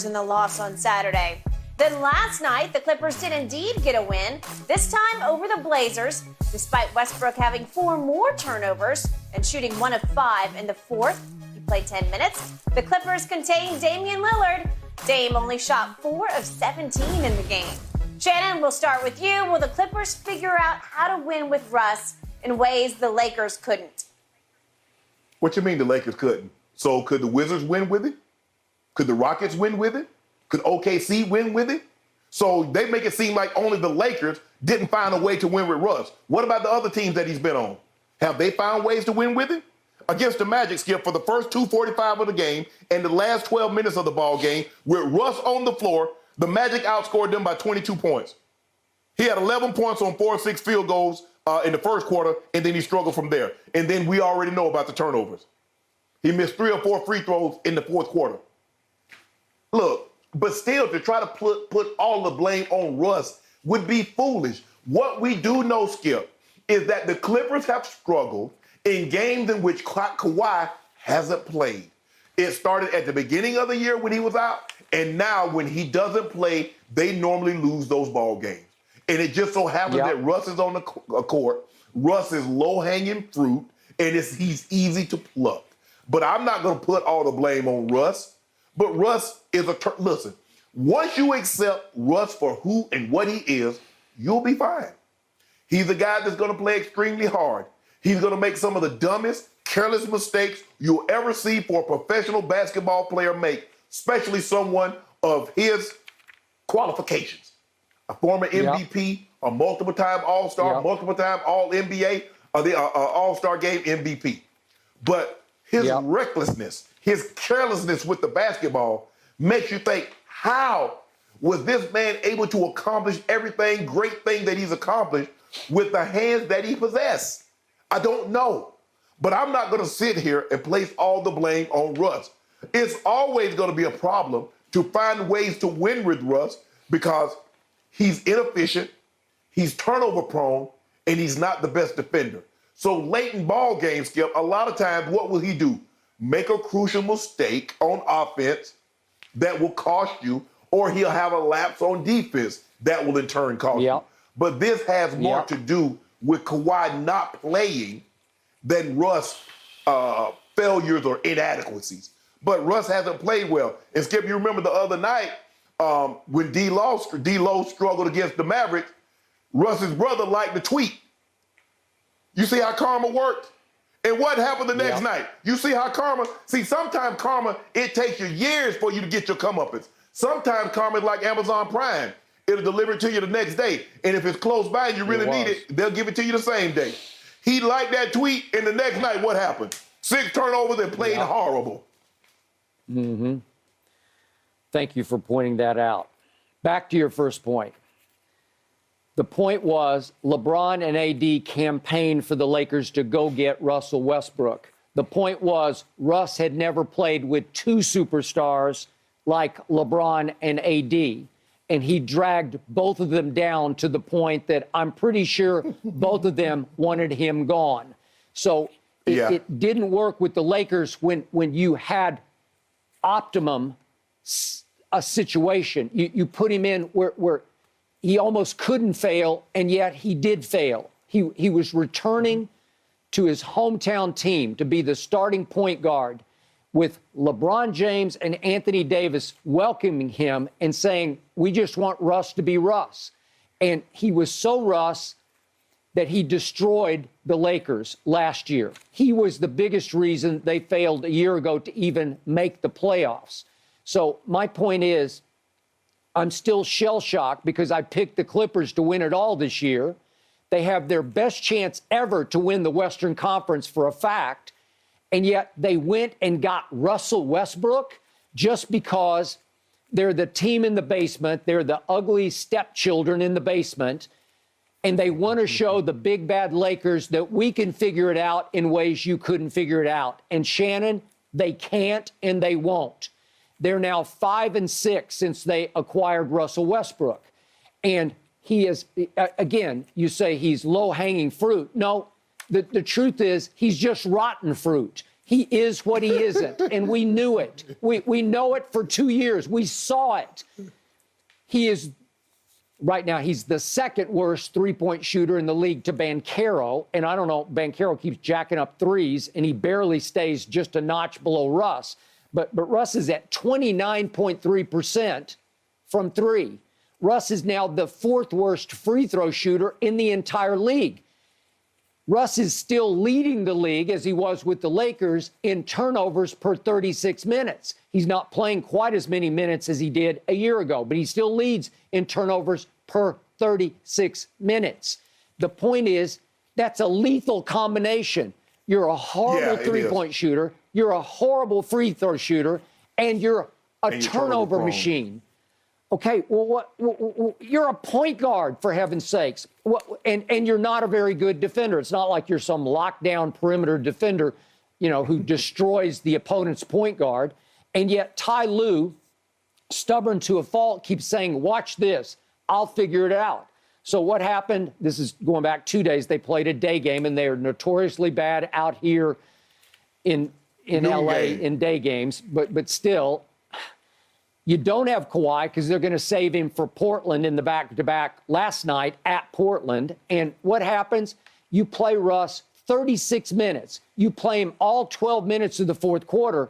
in the loss on Saturday. Then last night, the Clippers did indeed get a win, this time over the Blazers, despite Westbrook having 4 more turnovers and shooting 1 of 5 in the fourth. He played 10 minutes. The Clippers contained Damian Lillard. Dame only shot 4 of 17 in the game. Shannon, we'll start with you. Will the Clippers figure out how to win with Russ in ways the Lakers couldn't? What you mean the Lakers couldn't? So could the Wizards win with it? Could the Rockets win with it? Could OKC win with it? So they make it seem like only the Lakers didn't find a way to win with Russ. What about the other teams that he's been on? Have they found ways to win with him? Against the Magic, Skip, for the first 2:45 of the game and the last 12 minutes of the ball game, with Russ on the floor, the Magic outscored them by 22 points. He had 11 points on 4 or 6 field goals in the first quarter, and then he struggled from there. And then we already know about the turnovers. He missed 3 or 4 free throws in the fourth quarter. Look, but still, to try to put all the blame on Russ would be foolish. What we do know, Skip, is that the Clippers have struggled in games in which Kawhi hasn't played. It started at the beginning of the year when he was out, and now when he doesn't play, they normally lose those ball games. And it just so happens that Russ is on the court. Russ is low-hanging fruit, and he's easy to pluck. But I'm not going to put all the blame on Russ. But Russ is listen, once you accept Russ for who and what he is, you'll be fine. He's a guy that's going to play extremely hard. He's going to make some of the dumbest, careless mistakes you'll ever see for a professional basketball player make, especially someone of his qualifications. A former MVP, a multiple-time All-Star, multiple-time All-NBA, the All-Star Game MVP. But his recklessness, his carelessness with the basketball makes you think, how was this man able to accomplish great thing that he's accomplished with the hands that he possessed? I don't know. But I'm not going to sit here and place all the blame on Russ. It's always going to be a problem to find ways to win with Russ because he's inefficient, he's turnover prone, and he's not the best defender. So late in ball games, Skip, a lot of times, what will he do? Make a crucial mistake on offense that will cost you, or he'll have a lapse on defense that will in turn cost you. But this has more to do with Kawhi not playing than Russ' failures or inadequacies. But Russ hasn't played well. And Skip, you remember the other night when D-Lo struggled against the Mavericks, Russ's brother liked the tweet. You see how karma worked? And what happened the next night? You see how sometimes karma, it takes you years for you to get your comeuppance. Sometimes karma is like Amazon Prime. It'll deliver it to you the next day. And if it's close by and you really need it, they'll give it to you the same day. He liked that tweet, and the next night, what happened? 6 turnovers and played horrible. Mm-hmm. Thank you for pointing that out. Back to your first point. The point was LeBron and AD campaigned for the Lakers to go get Russell Westbrook. The point was Russ had never played with 2 superstars like LeBron and AD, and he dragged both of them down to the point that I'm pretty sure both of them wanted him gone. So it didn't work with the Lakers when you had optimum a situation. You put him in where he almost couldn't fail, and yet he did fail. He was returning to his hometown team to be the starting point guard with LeBron James and Anthony Davis welcoming him and saying, we just want Russ to be Russ. And he was so Russ that he destroyed the Lakers last year. He was the biggest reason they failed a year ago to even make the playoffs. So my point is, I'm still shell-shocked because I picked the Clippers to win it all this year. They have their best chance ever to win the Western Conference for a fact, and yet they went and got Russell Westbrook just because they're the team in the basement, they're the ugly stepchildren in the basement, and they want to show the big bad Lakers that we can figure it out in ways you couldn't figure it out. And Shannon, they can't and they won't. They're now 5-6 since they acquired Russell Westbrook. And he is, again, you say he's low-hanging fruit. No, the truth is he's just rotten fruit. He is what he isn't, and we knew it. We know it for 2 years. We saw it. He is, right now, he's the second worst three-point shooter in the league to Banchero, and I don't know, Banchero keeps jacking up threes, and he barely stays just a notch below Russ. But Russ is at 29.3% from three. Russ is now the fourth worst free throw shooter in the entire league. Russ is still leading the league, as he was with the Lakers, in turnovers per 36 minutes. He's not playing quite as many minutes as he did a year ago, but he still leads in turnovers per 36 minutes. The point is, that's a lethal combination. You're a horrible three-point shooter, you're a horrible free throw shooter, and you're a turnover machine. Okay, well, you're a point guard, for heaven's sakes, and you're not a very good defender. It's not like you're some lockdown perimeter defender, you know, who destroys the opponent's point guard. And yet Ty Lue, stubborn to a fault, keeps saying, watch this, I'll figure it out. So what happened, this is going back 2 days, they played a day game, and they are notoriously bad out here in L.A. in day games, but still, you don't have Kawhi because they're going to save him for Portland in the back-to-back last night at Portland. And what happens? You play Russ 36 minutes. You play him all 12 minutes of the fourth quarter,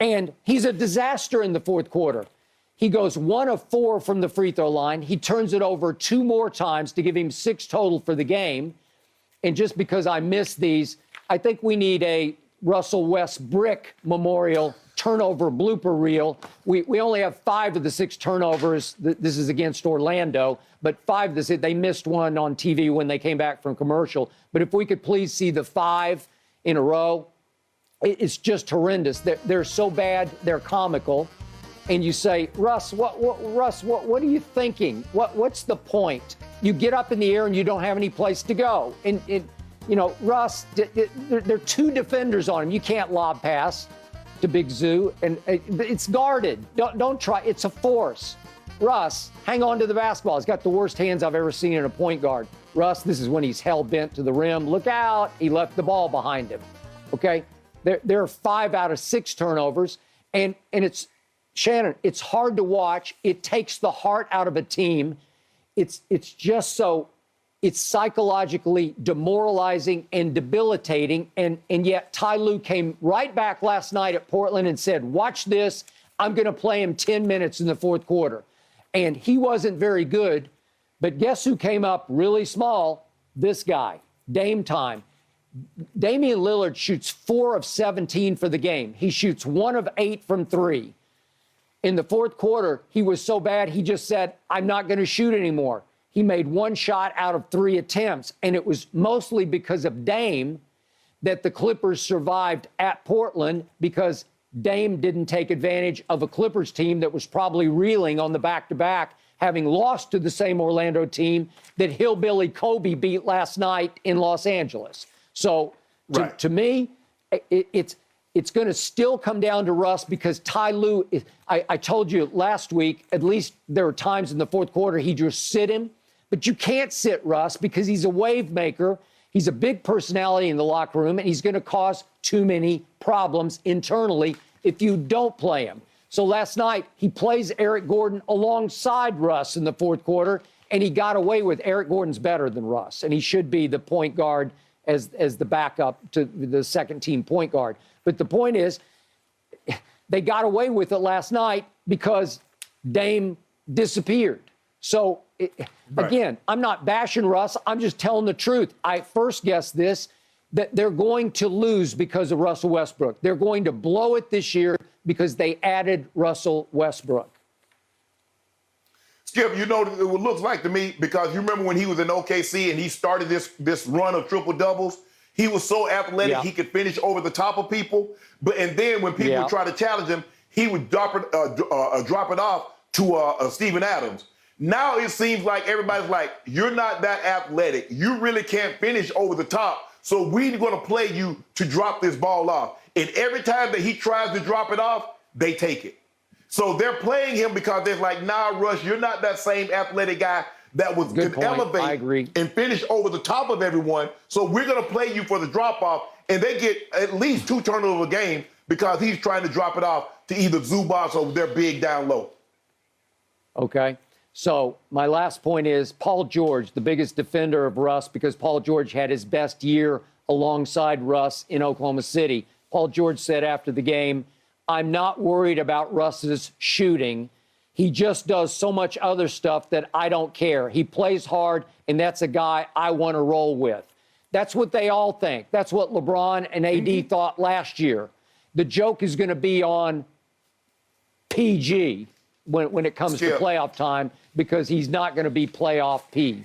and he's a disaster in the fourth quarter. He goes 1 of 4 from the free throw line. He turns it over 2 more times to give him 6 total for the game. And just because I missed these, I think we need a Russell Westbrook memorial turnover blooper reel. We only have 5 of the 6 turnovers. This is against Orlando, but 5 of the 6, they missed one on TV when they came back from commercial. But if we could please see the 5 in a row, it's just horrendous. They're so bad, they're comical. And you say, Russ, what are you thinking? What's the point? You get up in the air and you don't have any place to go. And you know, Russ, there are 2 defenders on him. You can't lob pass to Big Zoo, and it's guarded. Don't try. It's a force. Russ, hang on to the basketball. He's got the worst hands I've ever seen in a point guard. Russ, this is when he's hell-bent to the rim. Look out. He left the ball behind him. Okay? There are 5 out of 6 turnovers, and it's, Shannon, it's hard to watch. It takes the heart out of a team. It's just so, it's psychologically demoralizing and debilitating. And yet Ty Lue came right back last night at Portland and said, watch this. I'm going to play him 10 minutes in the fourth quarter. And he wasn't very good. But guess who came up really small? This guy, Dame Time. Damian Lillard shoots 4 of 17 for the game. He shoots 1 of 8 from 3. In the fourth quarter, he was so bad, he just said, I'm not going to shoot anymore. He made 1 shot out of 3 attempts, and it was mostly because of Dame that the Clippers survived at Portland, because Dame didn't take advantage of a Clippers team that was probably reeling on the back-to-back, having lost to the same Orlando team that Hillbilly Kobe beat last night in Los Angeles. So to me, it's going to still come down to Russ, because Ty Lue, I told you last week, at least there were times in the fourth quarter he just sit him. But you can't sit Russ because he's a wave maker. He's a big personality in the locker room, and he's going to cause too many problems internally if you don't play him. So last night, he plays Eric Gordon alongside Russ in the fourth quarter, and he got away with it. Eric Gordon's better than Russ, and he should be the point guard as the backup to the second-team point guard. But the point is, they got away with it last night because Dame disappeared. So, again, I'm not bashing Russ. I'm just telling the truth. I first guessed this, that they're going to lose because of Russell Westbrook. They're going to blow it this year because they added Russell Westbrook. Skip, you know what it looks like to me, because you remember when he was in OKC and he started this run of triple-doubles? He was so athletic, he could finish over the top of people. And then when people would try to challenge him, he would drop it off to Steven Adams. Now it seems like everybody's like, you're not that athletic. You really can't finish over the top. So we're going to play you to drop this ball off. And every time that he tries to drop it off, they take it. So they're playing him because they're like, nah, Russ, you're not that same athletic guy that could elevate and finish over the top of everyone. So we're going to play you for the drop-off, and they get at least 2 turnovers a game because he's trying to drop it off to either Zubas or their big down low. Okay. So my last point is Paul George, the biggest defender of Russ, because Paul George had his best year alongside Russ in Oklahoma City. Paul George said after the game, I'm not worried about Russ's shooting. He just does so much other stuff that I don't care. He plays hard, and that's a guy I want to roll with. That's what they all think. That's what LeBron and AD thought last year. The joke is going to be on PG when it comes to playoff time, because he's not going to be playoff P.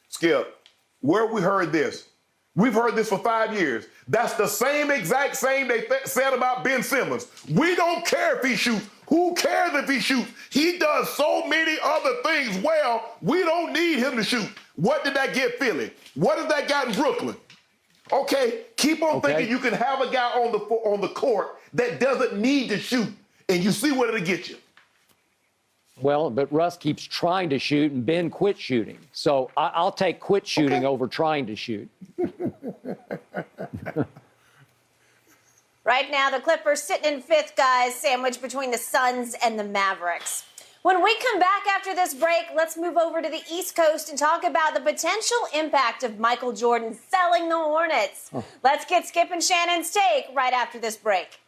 Skip, where we heard this? We've heard this for 5 years. That's the same exact same they said about Ben Simmons. We don't care if he shoots. Who cares if he shoots? He does so many other things well. We don't need him to shoot. What did that get Philly? What has that got in Brooklyn? Okay, keep on thinking you can have a guy on the court that doesn't need to shoot, and you see what it'll get you. Well, but Russ keeps trying to shoot, and Ben quit shooting. So I'll take quit shooting over trying to shoot. Right now, the Clippers sitting in 5th, guys, sandwiched between the Suns and the Mavericks. When we come back after this break, let's move over to the East Coast and talk about the potential impact of Michael Jordan selling the Hornets. Let's get Skip and Shannon's take right after this break.